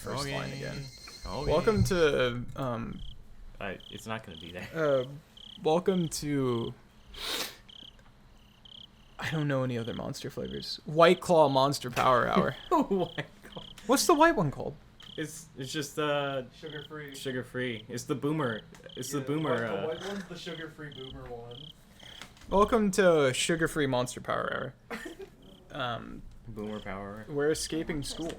first line again. Oh, Welcome to it's not gonna be there. welcome to. I don't know any other monster flavors. White Claw Monster Power Hour. Oh my god. What's the white one called? It's just Sugar free. sugar free. It's the boomer. It's the boomer. The white one's the sugar free boomer one. Welcome to Sugar-Free Monster Power Hour. Boomer power. We're escaping school.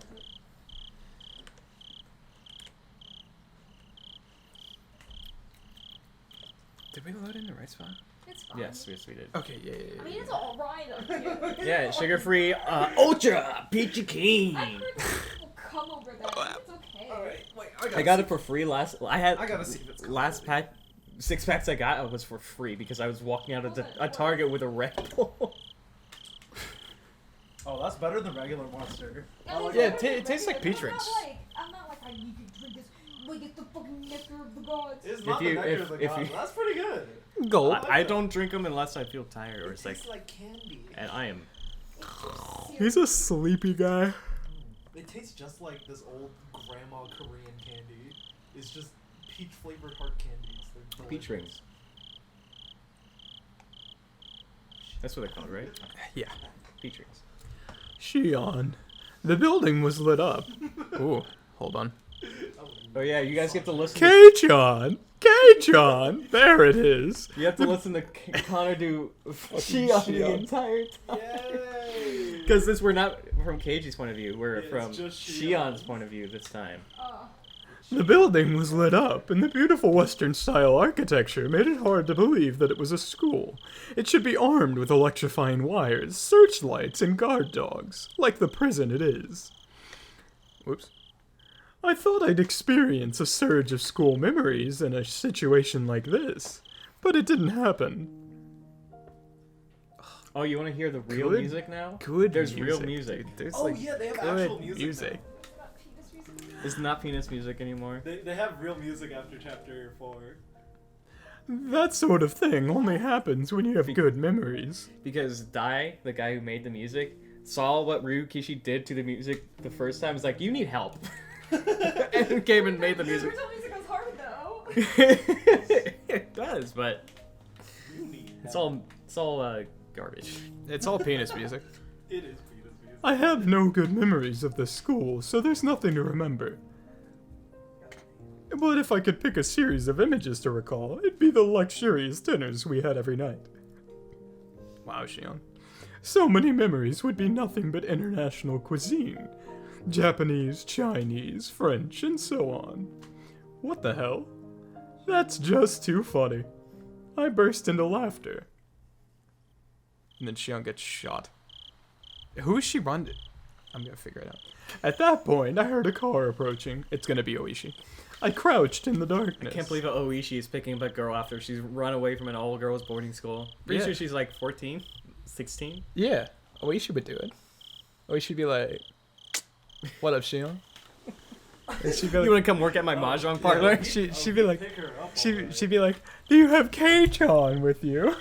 Did we load in the right spot? It's fine. Yes, we did. Okay, yeah. I mean, it's alright up here. Yeah, sugar free. Ultra peachy keen. I've heard people come over that. It's okay. Alright, wait, I got it for free last. I gotta see if it's last pack. 6 packs I got was for free because I was walking out of a Target with a Red Bull. Oh, that's better than regular Monster. Yeah, it tastes like peach rings. I'm not like, I need to drink this. Like, it's the fucking nectar of the gods. It's not you- the nectar if- of the if gods. you- That's pretty good. Go. I don't drink them unless I feel tired or It it's like. tastes like candy. And I am. He's a sleepy guy. It tastes just like this old grandma Korean candy. It's just peach flavored heart candies. They're Peach delicious. rings. That's what they're called, right? Yeah. Peach rings. Shion. The building was lit up. Ooh, hold on. Oh yeah, you guys get to listen. K-chan! K-chan! There it is. You have to listen to Connor do Shion the Shion. entire time. Yay! Because this we're not from Keiji's point of view, we're Yeah, from it's just Shion's Shion's. point of view this time. The building was lit up, and the beautiful Western-style architecture made it hard to believe that it was a school. It should be armed with electrifying wires, searchlights, and guard dogs, like the prison it is. Whoops. I thought I'd experience a surge of school memories in a situation like this, but it didn't happen. Oh, you want to hear the real Good- music now? Good There's music. real music. There's Oh like yeah, they have good actual music. now. Not penis music. It's not penis music anymore. They have real music after chapter 4. That sort of thing only happens when you have good memories. Because Dai, the guy who made the music, saw what Ryukishi did to the music the first time. Was like, you need help. And then came and made the music. Original music was hard though. It does, but You need it's all garbage. It's all penis music. It is penis music. I have no good memories of this school, so there's nothing to remember. But if I could pick a series of images to recall, it'd be the luxurious dinners we had every night. Wow, Shion. So many memories would be nothing but international cuisine. Japanese, Chinese, French, and so on. What the hell? That's just too funny. I burst into laughter. And then Shion gets shot. Who is she run to? I'm gonna figure it out. At that point, I heard a car approaching. It's gonna be Oishi. I crouched in the darkness. I can't believe Oishi is picking up a girl after she's run away from an all-girls boarding school. Pretty Yeah. sure she's like 14, 16. Yeah, Oishi would do it. Oishi would be like, "What up, Shion?" And she'd be You like, want to come work at my mahjong parlor? she'd be like, Pick her up she'd already. be like, "Do you have K-chan with you?"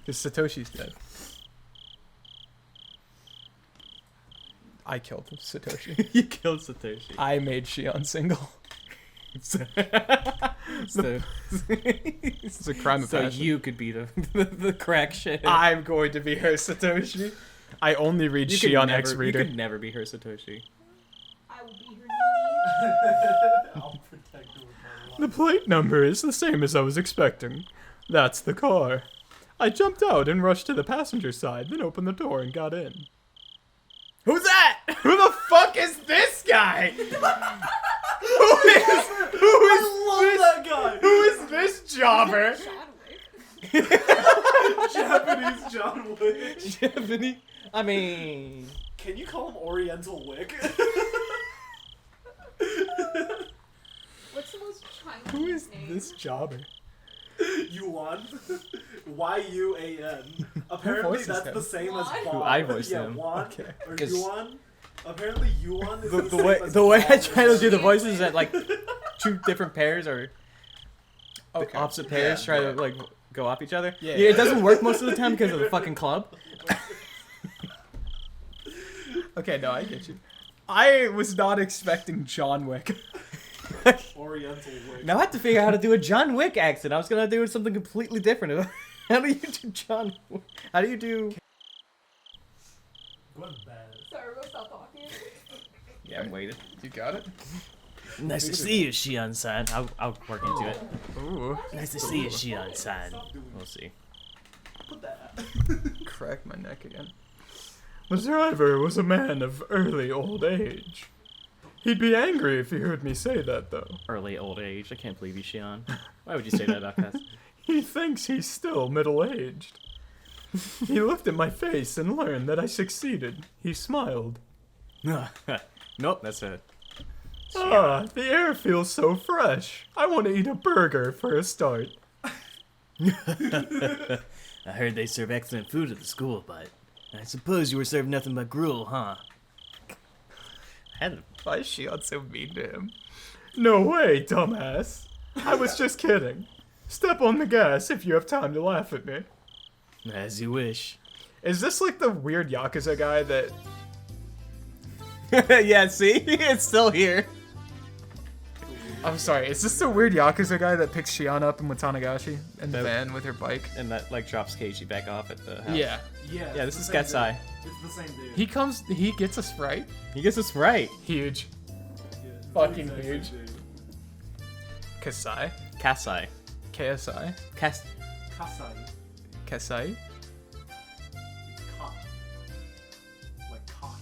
Because Satoshi's dead. I killed Satoshi. You killed Satoshi. I made Shion single. So, It's a crime of so passion. you could be the crack shit. I'm going to be her Satoshi. I only read You could Shion never- X Reader. You could never be her Satoshi. I will be her knee. I'll protect her with my The life. plate number is the same as I was expecting. That's the car. I jumped out and rushed to the passenger side, then opened the door and got in. Who's that? Who the fuck is this guy? Who that guy! is this jobber? John Wick. Japanese John Wick. Japanese. I mean, Can you call him Oriental Wick? What's the most Chinese Who is name? this jobber? Yuan. Y-U-A-N. Apparently voices that's him? the same as Why? Juan. Who I voiced yeah, him. Juan Okay. or 'Cause- Yuan. Apparently Yuan is the same way as the way I Juan. try to do the voices that like two different pairs or Okay. opposite pairs Yeah, try yeah. to like go off each other. Yeah. It doesn't work most of the time because of the fucking club. Okay, no, I get you. I was not expecting John Wick. Oriental Wick. Now I have to figure out how to do a John Wick accent. I was gonna do something completely different. How do you do John Wick? How do you do... Going bad. Sorry, we'll stop talking. Yeah, I'm waiting. You got it? Nice to see you, Shion-san. I'll work into it. Ooh. Nice to see you, Shion-san. Stop doing We'll see. Put that. Crack my neck again. The driver was a man of early old age. He'd be angry if he heard me say that, though. Early old age. I can't believe you, Shion. Why would you say that about Cass? He thinks he's still middle-aged. He looked at my face and learned that I succeeded. He smiled. Nope, that's it. Ah, the air feels so fresh. I want to eat a burger for a start. I heard they serve excellent food at the school, but I suppose you were served nothing but gruel, huh? Why is Shion so mean to him? No way, dumbass. I was just kidding. Step on the gas if you have time to laugh at me. As you wish. Is this like the weird yakuza guy that... Yeah, see? It's still here. I'm sorry, is this the weird yakuza guy that picks Shion up in Watanagashi in the That- van with her bike? And that, like, drops Keiji back off at the house. Yeah. Yeah. Yeah, it's this the is same Gatsai. dude. It's the same dude. He gets a Sprite. He gets us right. Huge. Yeah, it's the fucking exact same huge. dude. Kasai? Kasai. KSI? Kasai. Kasai? Cock. Like cock.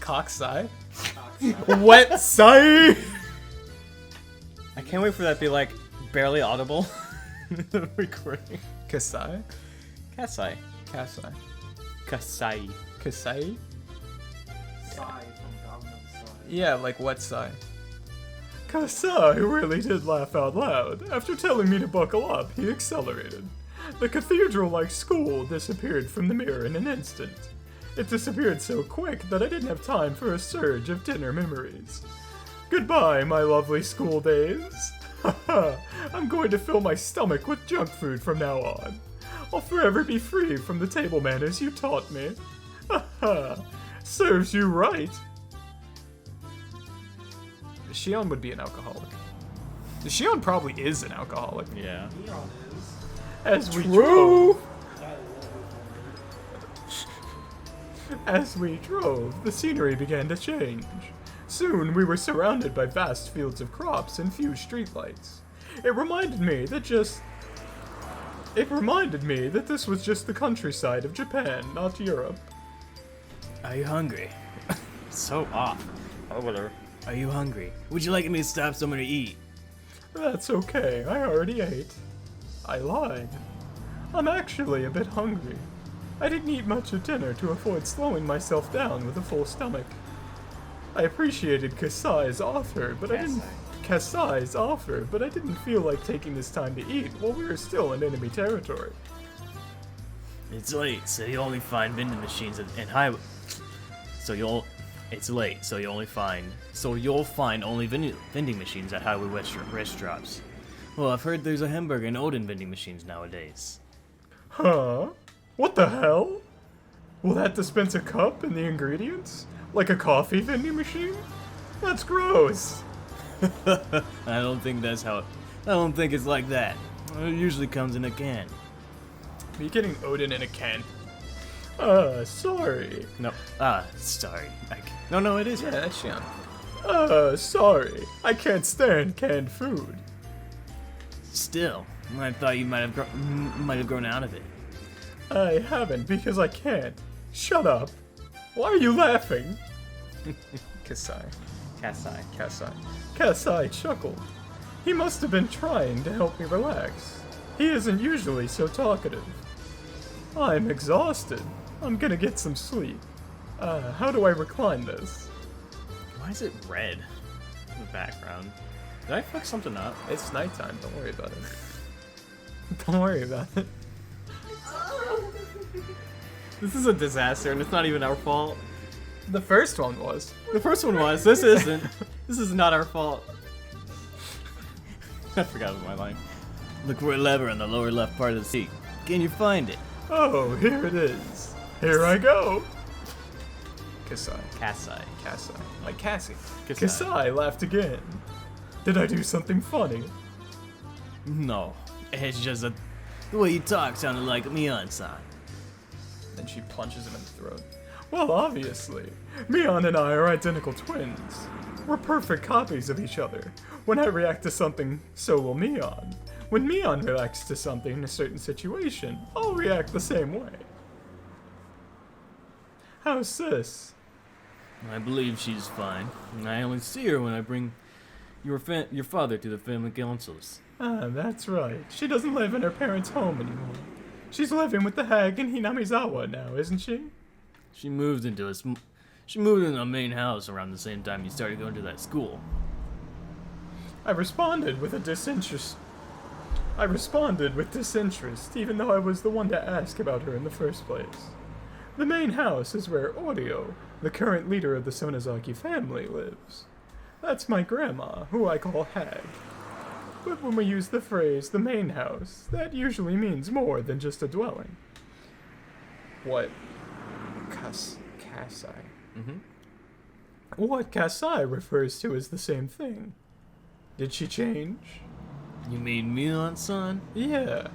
Cocksai? Cocksai. Wet sai? I can't wait for that to be, like, barely audible. Recording. Kasai? Kasai. Kasai. Kasai. Kasai? Sai from Gangnam Style. Yeah, like wet sai. Kasai really did laugh out loud. After telling me to buckle up, he accelerated. The cathedral-like school disappeared from the mirror in an instant. It disappeared so quick that I didn't have time for a surge of dinner memories. Goodbye, my lovely school days. I'm going to fill my stomach with junk food from now on. I'll forever be free from the table manners you taught me. Serves you right. Shion would be an alcoholic. Shion probably is an alcoholic. Yeah. Neon is. As we True. drove, I love it. as we drove, the scenery began to change. Soon we were surrounded by vast fields of crops and few streetlights. It reminded me that this was just the countryside of Japan, not Europe. Are you hungry? So off. Oh, whatever. Are you hungry? Would you like me to stop somewhere to eat? That's okay, I already ate. I lied. I'm actually a bit hungry. I didn't eat much at dinner to avoid slowing myself down with a full stomach. I appreciated Kasai's offer, but I didn't feel like taking this time to eat while we were still in enemy territory. It's late, so you only find vending machines in highway. It's late, so you'll find only vending machines at highway restaurants. Well, I've heard there's a hamburger and Odin vending machines nowadays. Huh? What the hell? Will that dispense a cup and the ingredients? Like a coffee vending machine? That's gross. I don't think it's like that. It usually comes in a can. Are you getting Odin in a can? Sorry. No. Sorry. No, it is. Yeah, that's Shion. Sorry. I can't stand canned food. Still, I thought you might have grown out of it. I haven't because I can't. Shut up. Why are you laughing? Kasai. Kasai chuckled. He must have been trying to help me relax. He isn't usually so talkative. I'm exhausted. I'm gonna get some sleep. How do I recline this? Why is it red in the background? Did I fuck something up? It's nighttime, don't worry about it. Don't worry about it. This is a disaster, and it's not even our fault. The first one was. The first one was. This isn't. This is not our fault. I forgot my line. Look for a lever on the lower left part of the seat. Can you find it? Oh, here it is. Here I go. Kasai. Kasai. Kasai. Like Cassie. Kasai. Kasai laughed again. Did I do something funny? No, it's just that the way you talk sounded like Mion-san. Then she plunges him in the throat. Well, obviously. Mion and I are identical twins. We're perfect copies of each other. When I react to something, so will Mion. When Mion reacts to something in a certain situation, I'll react the same way. How's sis? I believe she's fine. I only see her when I bring your father to the family councils. Ah, that's right. She doesn't live in her parents' home anymore. She's living with the hag in Hinamizawa now, isn't she? She moved into a main house around the same time you started going to that school. I responded with disinterest, even though I was the one to ask about her in the first place. The main house is where Oreo, the current leader of the Sonozaki family, lives. That's my grandma, who I call Hag. But when we use the phrase the main house, that usually means more than just a dwelling. What? Kasai. Mm-hmm. What Kasai refers to is the same thing. Did she change? You mean Mion-san? Yeah.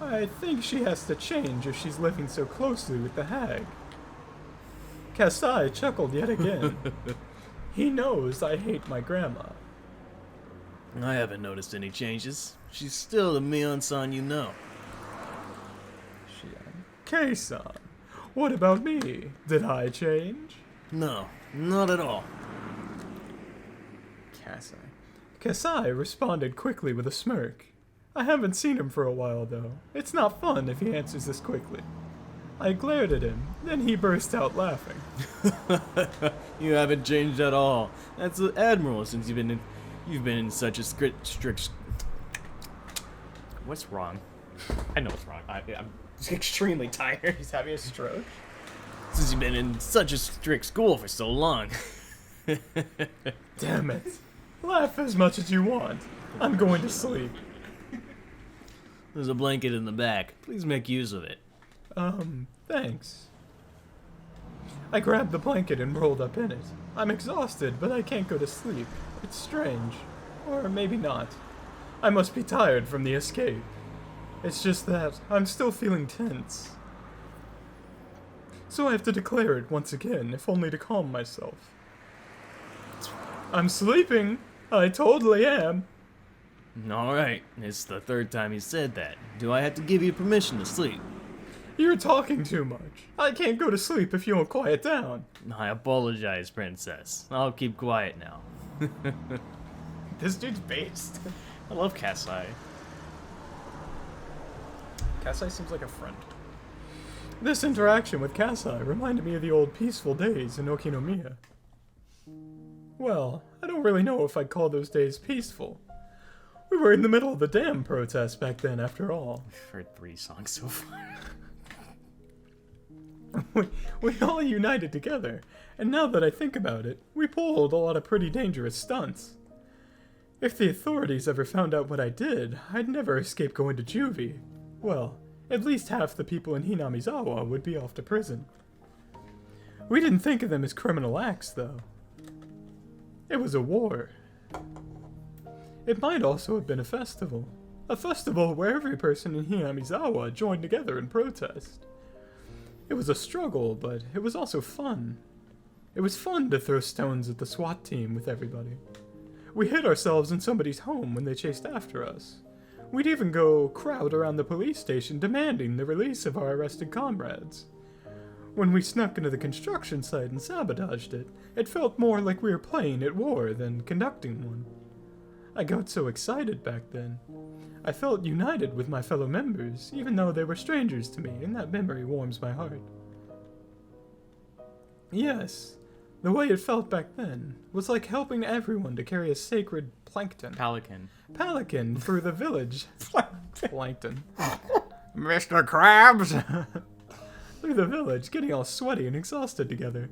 I think she has to change if she's living so closely with the hag. Kasai chuckled yet again. He knows I hate my grandma. I haven't noticed any changes. She's still the Mion-san you know. Kei-san, what about me? Did I change? No, not at all. Kasai responded quickly with a smirk. I haven't seen him for a while, though. It's not fun if he answers this quickly. I glared at him, then he burst out laughing. You haven't changed at all. That's admirable since you've been in such a strict. What's wrong? I know what's wrong. I'm extremely tired. He's having a stroke? Since you've been in such a strict school for so long. Damn it. Laugh as much as you want. I'm going to sleep. There's a blanket in the back. Please make use of it. Thanks. I grabbed the blanket and rolled up in it. I'm exhausted, but I can't go to sleep. It's strange. Or maybe not. I must be tired from the escape. It's just that I'm still feeling tense. So I have to declare it once again, if only to calm myself. I'm sleeping. I totally am. Alright, it's the third time you said that. Do I have to give you permission to sleep? You're talking too much. I can't go to sleep if you don't quiet down. I apologize, Princess. I'll keep quiet now. This dude's based. I love Kasai. Kasai seems like a friend. This interaction with Kasai reminded me of the old peaceful days in Okinomiya. Well, I don't really know if I'd call those days peaceful. We were in the middle of the dam protest back then, after all. I've heard 3 songs so far. we all united together, and now that I think about it, we pulled a lot of pretty dangerous stunts. If the authorities ever found out what I did, I'd never escape going to juvie. Well, at least half the people in Hinamizawa would be off to prison. We didn't think of them as criminal acts, though. It was a war. It might also have been a festival. A festival where every person in Hinamizawa joined together in protest. It was a struggle, but it was also fun. It was fun to throw stones at the SWAT team with everybody. We hid ourselves in somebody's home when they chased after us. We'd even go crowd around the police station demanding the release of our arrested comrades. When we snuck into the construction site and sabotaged it, it felt more like we were playing at war than conducting one. I got so excited back then. I felt united with my fellow members, even though they were strangers to me, and that memory warms my heart. Yes, the way it felt back then was like helping everyone to carry a sacred Pelican. pelican through the village. Plankton. Mr. Krabs! Through the village, getting all sweaty and exhausted together.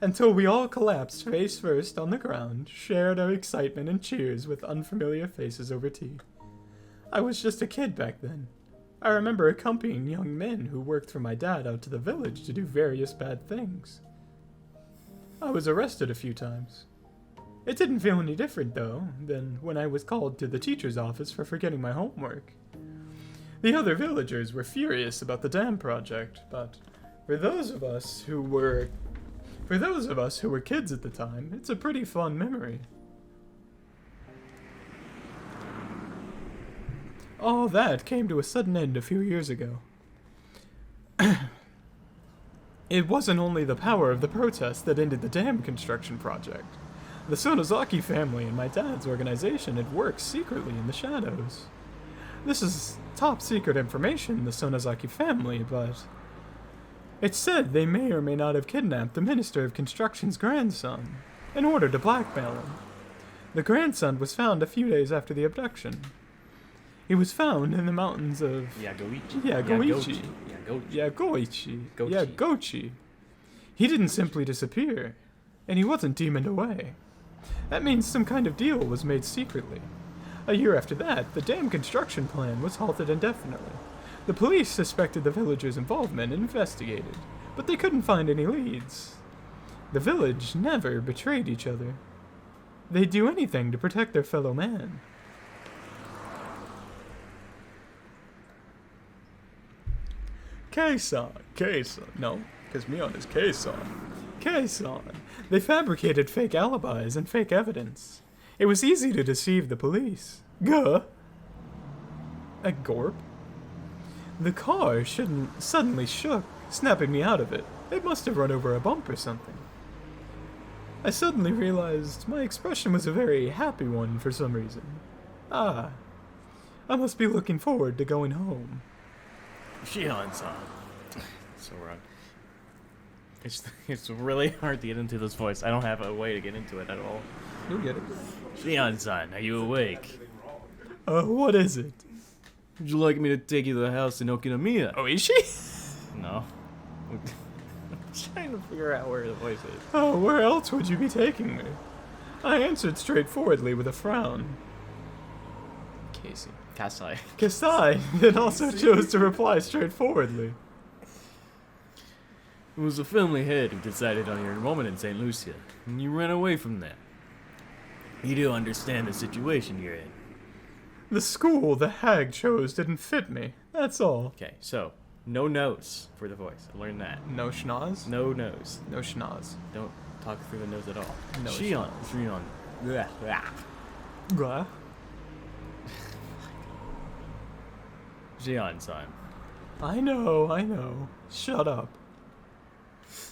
Until we all collapsed face first on the ground, shared our excitement and cheers with unfamiliar faces over tea. I was just a kid back then. I remember accompanying young men who worked for my dad out to the village to do various bad things. I was arrested a few times. It didn't feel any different, though, than when I was called to the teacher's office for forgetting my homework. The other villagers were furious about the dam project, but for those of us who were kids at the time, it's a pretty fun memory. All that came to a sudden end a few years ago. It wasn't only the power of the protest that ended the dam construction project. The Sonozaki family and my dad's organization had worked secretly in the shadows. This is top secret information, the Sonozaki family, but it's said they may or may not have kidnapped the Minister of Construction's grandson in order to blackmail him. The grandson was found a few days after the abduction. He was found in the mountains of Yagoichi. He didn't simply disappear, and he wasn't demoned away. That means some kind of deal was made secretly. A year after that, the dam construction plan was halted indefinitely. The police suspected the villagers' involvement and investigated, but they couldn't find any leads. The village never betrayed each other. They'd do anything to protect their fellow man. Kei-san. No, because Mion is Kei-san. Kei-san. They fabricated fake alibis and fake evidence. It was easy to deceive the police. Guh. A gorp? The car suddenly shook, snapping me out of it. It must have run over a bump or something. I suddenly realized my expression was a very happy one for some reason. I must be looking forward to going home. Shion-san. So wrong. It's really hard to get into this voice. I don't have a way to get into it at all. You'll get it. Shion-san, are you awake? What is it? Would you like me to take you to the house in Okinamiya? Oishi? No. I'm trying to figure out where the voice is. Oh, where else would you be taking me? I answered straightforwardly with a frown. Casey. Kasai. Kasai then also chose to reply straightforwardly. It was the family head who decided on your enrollment in St. Lucia, and you ran away from there. You do understand the situation you're in. The school the hag chose didn't fit me, that's all. Okay, so, no nose for the voice. I learned that. No schnoz? No nose. No schnoz. Don't talk through the nose at all. No Shion. Blah, blah. Blah. Shion-san. I know. Shut up.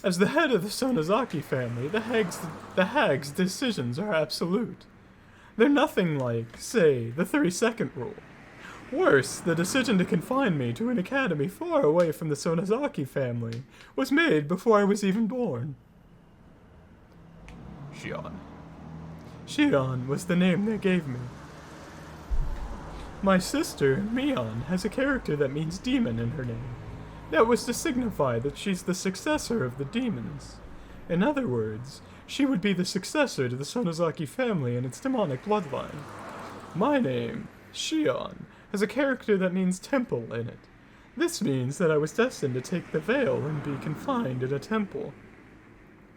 As the head of the Sonozaki family, the hag's decisions are absolute. They're nothing like, say, the 30-second rule. Worse, the decision to confine me to an academy far away from the Sonozaki family was made before I was even born. Shion. Shion was the name they gave me. My sister, Mion, has a character that means demon in her name. That was to signify that she's the successor of the demons. In other words, she would be the successor to the Sonozaki family and its demonic bloodline. My name, Shion, has a character that means temple in it. This means that I was destined to take the veil and be confined in a temple.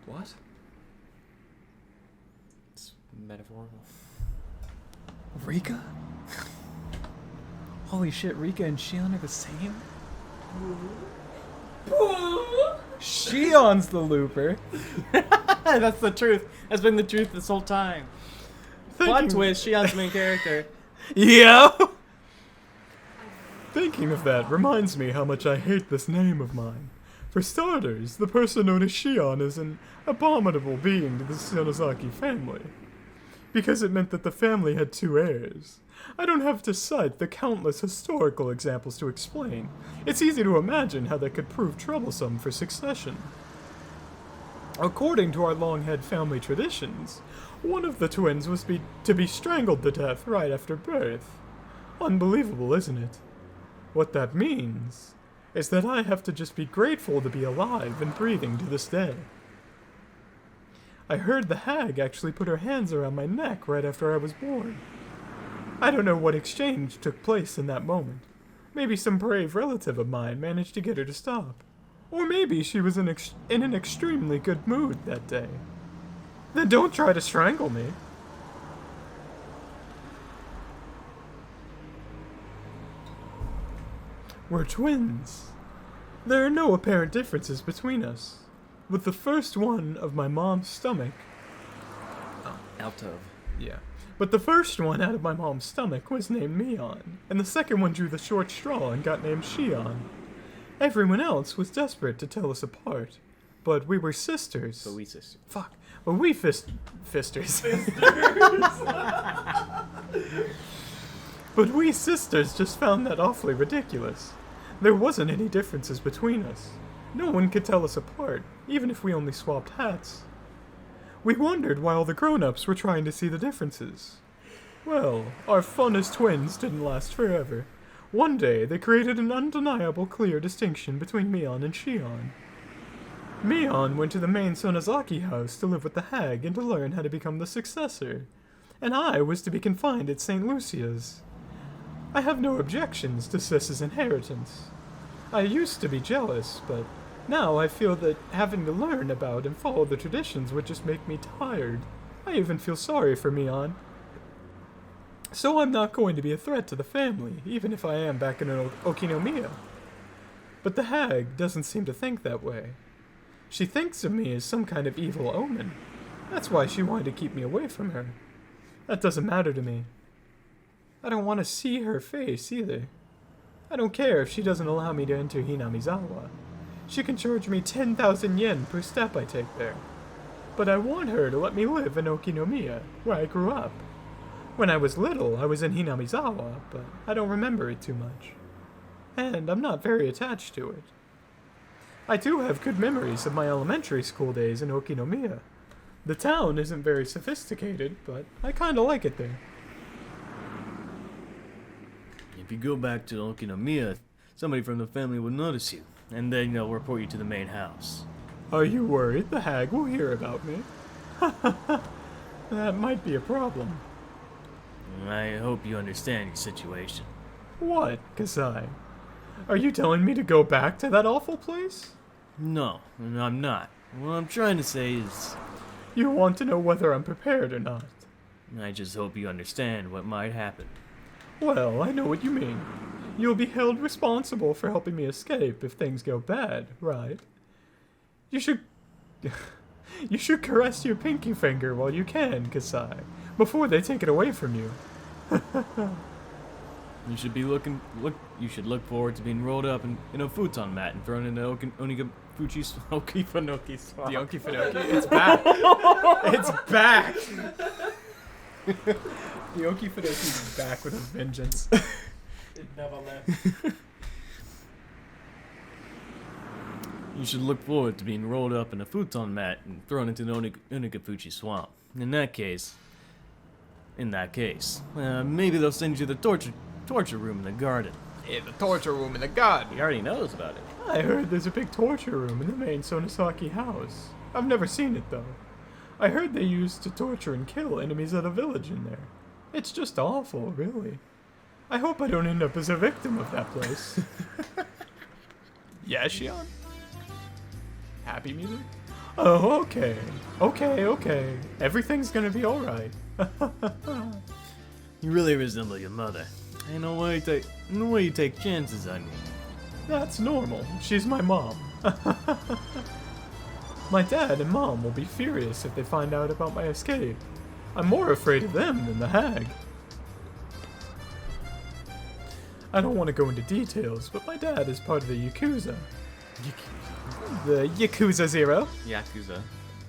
What? It's metaphorical. Rika? Holy shit, Rika and Shion are the same? Shion's the looper. That's the truth. That's been the truth this whole time. Plot twist, Shion's main character. Yeah. Thinking of that reminds me how much I hate this name of mine. For starters, the person known as Shion is an abominable being to the Sonozaki family. Because it meant that the family had 2 heirs. I don't have to cite the countless historical examples to explain. It's easy to imagine how that could prove troublesome for succession. According to our long-haired family traditions, one of the twins was to be strangled to death right after birth. Unbelievable, isn't it? What that means is that I have to just be grateful to be alive and breathing to this day. I heard the hag actually put her hands around my neck right after I was born. I don't know what exchange took place in that moment. Maybe some brave relative of mine managed to get her to stop. Or maybe she was in an extremely good mood that day. Then don't try to strangle me. We're twins. There are no apparent differences between us. With the first one of my mom's stomach. Out of. Yeah. But the first one out of my mom's stomach was named Mion, and the second one drew the short straw and got named Shion. Everyone else was desperate to tell us apart, but we were sisters. But we sisters. Fuck. But we fisters. But we sisters just found that awfully ridiculous. There wasn't any differences between us. No one could tell us apart, even if we only swapped hats. We wondered why all the grown-ups were trying to see the differences. Well, our fun as twins didn't last forever. One day, they created an undeniable clear distinction between Mion and Shion. Mion went to the main Sonozaki house to live with the hag and to learn how to become the successor, and I was to be confined at St. Lucia's. I have no objections to Sis's inheritance. I used to be jealous, but now I feel that having to learn about and follow the traditions would just make me tired. I even feel sorry for Mion. So I'm not going to be a threat to the family, even if I am back in Okinomiya. But the hag doesn't seem to think that way. She thinks of me as some kind of evil omen. That's why she wanted to keep me away from her. That doesn't matter to me. I don't want to see her face either. I don't care if she doesn't allow me to enter Hinamizawa. She can charge me 10,000 yen per step I take there. But I want her to let me live in Okinomiya, where I grew up. When I was little, I was in Hinamizawa, but I don't remember it too much. And I'm not very attached to it. I do have good memories of my elementary school days in Okinomiya. The town isn't very sophisticated, but I kinda like it there. If you go back to Okinomiya, somebody from the family will notice you, and then they'll report you to the main house. Are you worried the hag will hear about me? That might be a problem. I hope you understand your situation. What, Kasai? Are you telling me to go back to that awful place? No, I'm not. What I'm trying to say is, You want to know whether I'm prepared or not. I just hope you understand what might happen. Well, I know what you mean. You'll be held responsible for helping me escape if things go bad, right? You should... You should caress your pinky finger while you can, Kasai, before they take it away from you. You should be you should look forward to being rolled up in a futon mat and thrown into Okifanoki swamp. The Okifanoki, it's back! It's back! The Okifanoki's back with a vengeance. It never left. You should look forward to being rolled up in a futon mat and thrown into the Onikafuchi swamp. In that case, maybe they'll send you to the torture room in the garden. Yeah, the torture room in the garden. He already knows about it. I heard there's a big torture room in the main Sonosaki house. I've never seen it, though. I heard they used to torture and kill enemies of the village in there. It's just awful, really. I hope I don't end up as a victim of that place. Yeah, Shion? Happy music? Oh, okay. Okay. Everything's gonna be alright. You really resemble your mother. Ain't no way you take chances on you. That's normal. She's my mom. My dad and mom will be furious if they find out about my escape. I'm more afraid of them than the hag. I don't want to go into details, but my dad is part of the yakuza. The Yakuza Zero. Yakuza.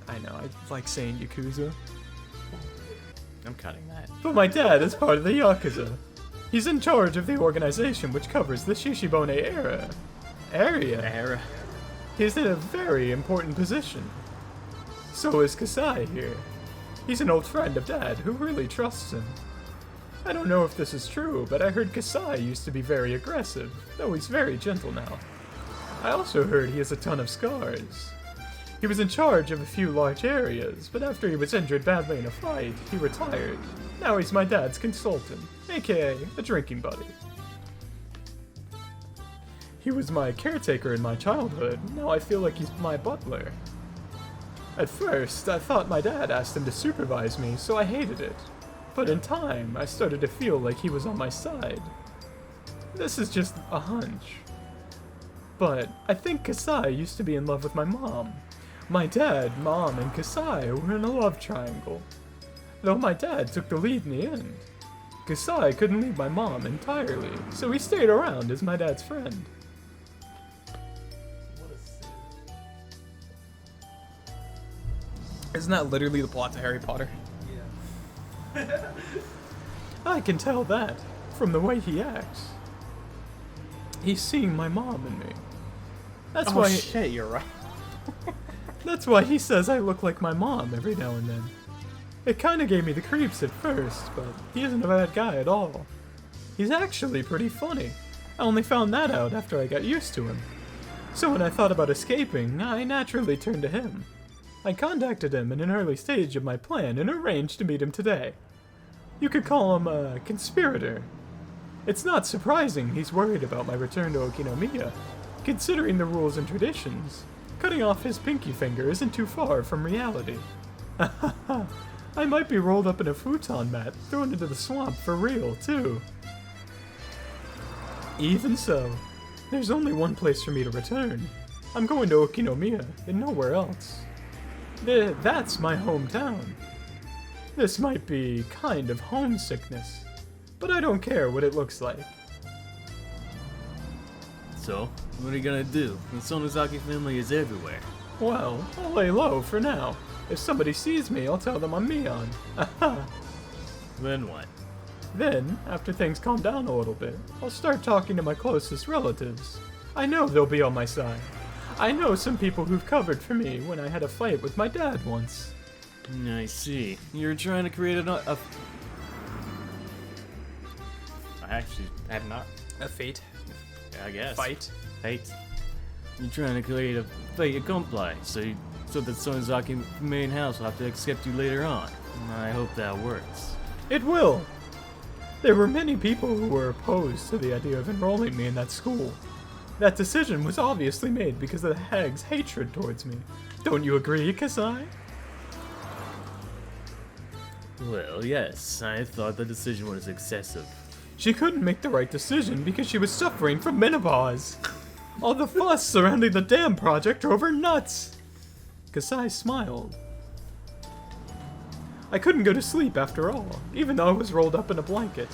I know, I like saying yakuza. I'm cutting that. But my dad is part of the yakuza. He's in charge of the organization which covers the Shishibone area. He's in a very important position. So is Kasai here. He's an old friend of Dad who really trusts him. I don't know if this is true, but I heard Kasai used to be very aggressive, though he's very gentle now. I also heard he has a ton of scars. He was in charge of a few large areas, but after he was injured badly in a fight, he retired. Now he's my dad's consultant, aka a drinking buddy. He was my caretaker in my childhood, now I feel like he's my butler. At first, I thought my dad asked him to supervise me, so I hated it. But in time, I started to feel like he was on my side. This is just a hunch. But I think Kasai used to be in love with my mom. My dad, mom, and Kasai were in a love triangle. Though my dad took the lead in the end. Kasai couldn't leave my mom entirely, so he stayed around as my dad's friend. What a sin. Isn't that literally the plot to Harry Potter? Yeah. I can tell that from the way he acts. He's seeing my mom in me. That's why. shit, you're right. That's why he says I look like my mom every now and then. It kinda gave me the creeps at first, but he isn't a bad guy at all. He's actually pretty funny. I only found that out after I got used to him. So when I thought about escaping, I naturally turned to him. I contacted him in an early stage of my plan and arranged to meet him today. You could call him a conspirator. It's not surprising he's worried about my return to Okinomiya, considering the rules and traditions. Cutting off his pinky finger isn't too far from reality. I might be rolled up in a futon mat, thrown into the swamp for real, too. Even so, there's only one place for me to return. I'm going to Okinomiya, and nowhere else. That's my hometown. This might be kind of homesickness, but I don't care what it looks like. So, what are you gonna do? The Sonozaki family is everywhere. Well, I'll lay low for now. If somebody sees me, I'll tell them I'm Mion. Then what? Then, after things calm down a little bit, I'll start talking to my closest relatives. I know they'll be on my side. I know some people who've covered for me when I had a fight with my dad once. I see. You're trying to create I actually have not. A fate. I guess. Fight. Fate. You're trying to create a fait accompli, so that Sonozaki main house will have to accept you later on. I hope that works. It will! There were many people who were opposed to the idea of enrolling me in that school. That decision was obviously made because of the hag's hatred towards me. Don't you agree, Kasai? Well, yes, I thought the decision was excessive. She couldn't make the right decision because she was suffering from menopause. All the fuss surrounding the dam project drove her nuts. Kasai smiled. I couldn't go to sleep after all, even though I was rolled up in a blanket.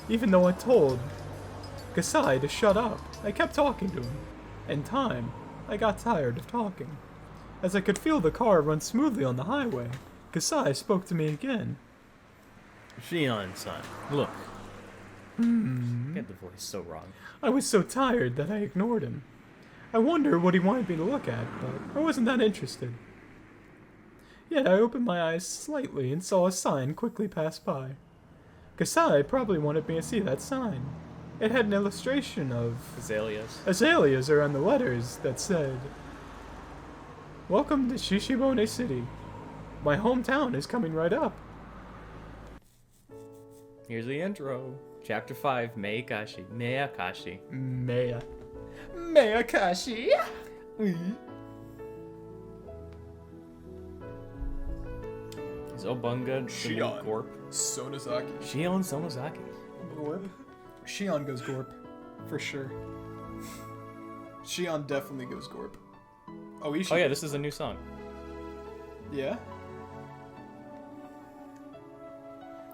Even though I told Kasai to shut up, I kept talking to him. In time, I got tired of talking. As I could feel the car run smoothly on the highway, Kasai spoke to me again. Shion-san, look. Get the voice so wrong. I was so tired that I ignored him. I wondered what he wanted me to look at, but I wasn't that interested. Yet I opened my eyes slightly and saw a sign quickly pass by. Kasai probably wanted me to see that sign. It had an illustration of azaleas around the letters that said, "Welcome to Shishibone City. My hometown is coming right up." Here's the intro. Chapter 5, Meikashi. Meakashi. Meakashi. Is Obunga the new Shion. Gorp? Sonozaki. Shion Sonozaki. Gorp. Shion goes Gorp. For sure. Shion definitely goes Gorp. Oh, Oh yeah, this is a new song. Yeah?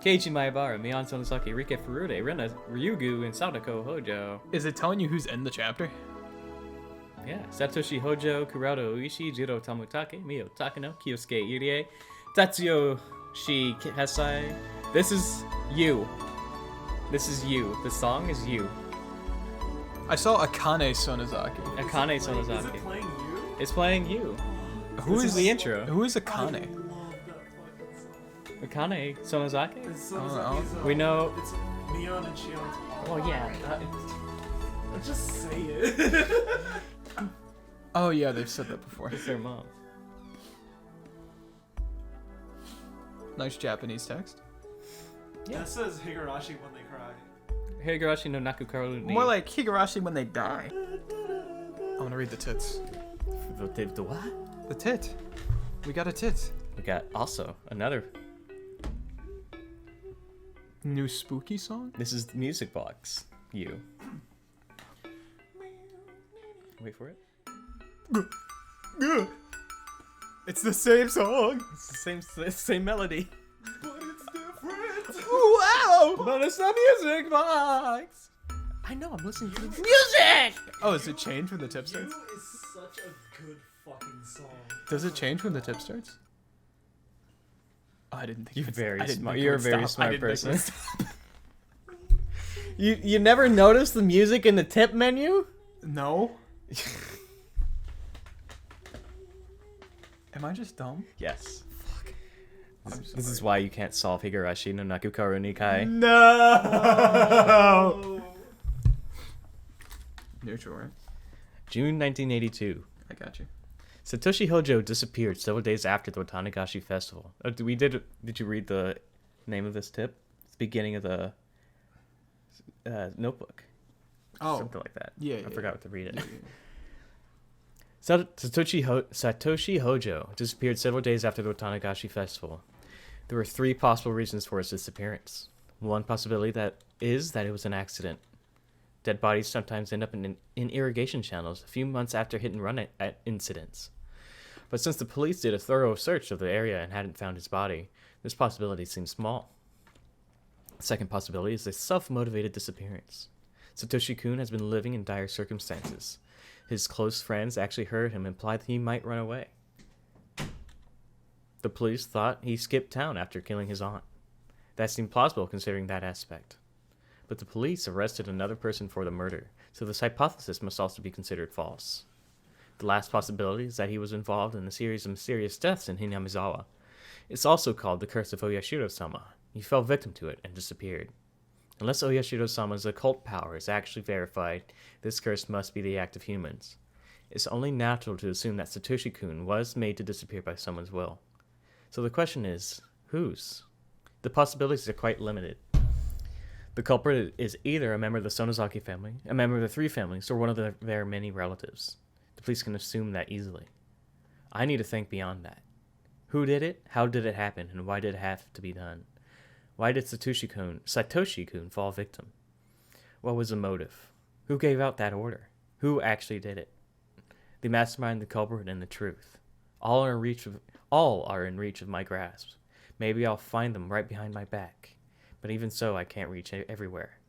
Keiichi Maebara, Mion Sonozaki, Rike Furude, Rena Ryugu, and Sadako Hojo. Is it telling you who's in the chapter? Yeah, Satoshi Hojo, Kurado Uishi, Jiro Tamutake, Mio Takano, Kyosuke Irie, Tatsuyoshi Kasai. This is you. This is you. The song is you. I saw Akane Sonozaki. Akane Is Sonozaki. it playing you? It's playing you. Who This is the intro. Who is I Akane? love that fucking song. Akane Sonozaki? It's Oh, Sonozaki's, we know- It's Mion and Shion's. Oh yeah. Just say it. Oh yeah, they've said that before. It's their mom. Nice Japanese text. Yeah. That says Higurashi when they cry. Higurashi no Nakukaru ni. More like Higurashi when they die. I want to read the tits. The what? The tit. We got a tit. We got also another. New spooky song? This is the music box. You. Wait for it. It's the same song. It's the same melody. But it's different. Wow! But it's the music box. I know. I'm listening to the music. Oh, does it change when the tip You starts? is such a good fucking song. Does it change when the tip starts? Oh, I didn't think You're it would- very I didn't smart. think it You're a would very stop. I smart didn't think it would person. stop. You never noticed the music in the tip menu? No. Am I just dumb? Yes. I'm This is why you can't solve Higurashi no Nakukaru Nikai. No! Neutral, right? June 1982. I got you. Satoshi Hojo disappeared several days after the Tanagashi festival. Did you read the name of this tip? It's the beginning of the notebook. Oh. Something like that. Yeah, I yeah, forgot to read it. Yeah. Satoshi Hojo disappeared several days after the Tanagashi festival. There were 3 possible reasons for his disappearance. One possibility that it was an accident. Dead bodies sometimes end up in irrigation channels a few months after hit and run incidents. But since the police did a thorough search of the area and hadn't found his body, this possibility seems small. The second possibility is a self-motivated disappearance. Satoshi-kun has been living in dire circumstances. His close friends actually heard him imply that he might run away. The police thought he skipped town after killing his aunt. That seemed plausible considering that aspect. But the police arrested another person for the murder, so this hypothesis must also be considered false. The last possibility is that he was involved in a series of mysterious deaths in Hinamizawa. It's also called the curse of Oyashiro-sama. He fell victim to it and disappeared. Unless Oyashiro-sama's occult power is actually verified, this curse must be the act of humans. It's only natural to assume that Satoshi-kun was made to disappear by someone's will. So the question is, whose? The possibilities are quite limited. The culprit is either a member of the Sonozaki family, a member of the 3 families, or one of their many relatives. The police can assume that easily. I need to think beyond that. Who did it? How did it happen? And why did it have to be done? Why did Satoshi-kun fall victim? What was the motive? Who gave out that order? Who actually did it? The mastermind, the culprit, and the truth. All are in reach of my grasp. Maybe I'll find them right behind my back. But even so, I can't reach everywhere.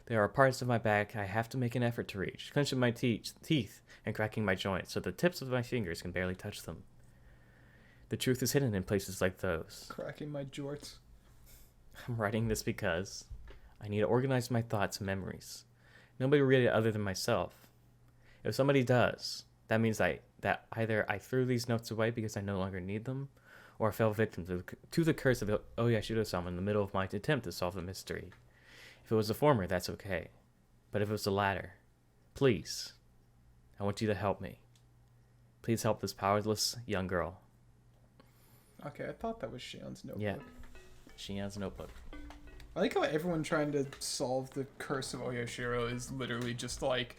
There are parts of my back I have to make an effort to reach, clenching my teeth and cracking my joints so the tips of my fingers can barely touch them. The truth is hidden in places like those. Cracking my jorts. I'm writing this because I need to organize my thoughts and memories. Nobody will read it other than myself. If somebody does, that means that either I threw these notes away because I no longer need them, or I fell victim to the curse of Oyashiro-sama in the middle of my attempt to solve the mystery. If it was the former, that's okay. But if it was the latter, please, I want you to help me. Please help this powerless young girl. Okay, I thought that was Shion's notebook. Yeah. Shion's notebook. I like how everyone trying to solve the curse of Oyashiro is literally just like,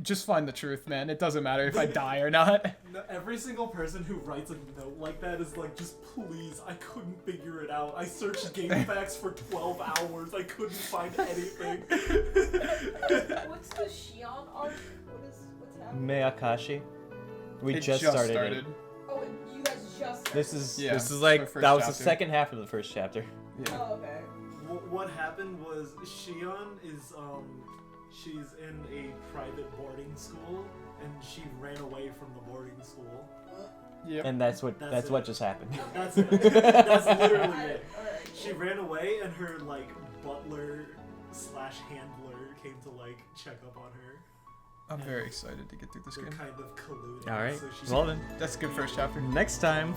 just find the truth, man. It doesn't matter if I die or not. No, every single person who writes a note like that is like, just please, I couldn't figure it out. I searched GameFAQs for 12 hours. I couldn't find anything. What's the Shion arc? What's happening? Meakashi. We It just started it. Oh, and you guys just. This is Yeah, this is it's like our first that was the chapter. second half of the first chapter. Yeah. Oh, okay. What happened was Shion is she's in a private boarding school and she ran away from the boarding school. Yep. And that's That's what it. just happened. That's it. That's literally Alright, it. alright. She ran away and her like butler / handler came to like check up on her. I'm very excited to get through this They're game. kind of colluding. All right. So she Well then, That's a good first chapter. next time.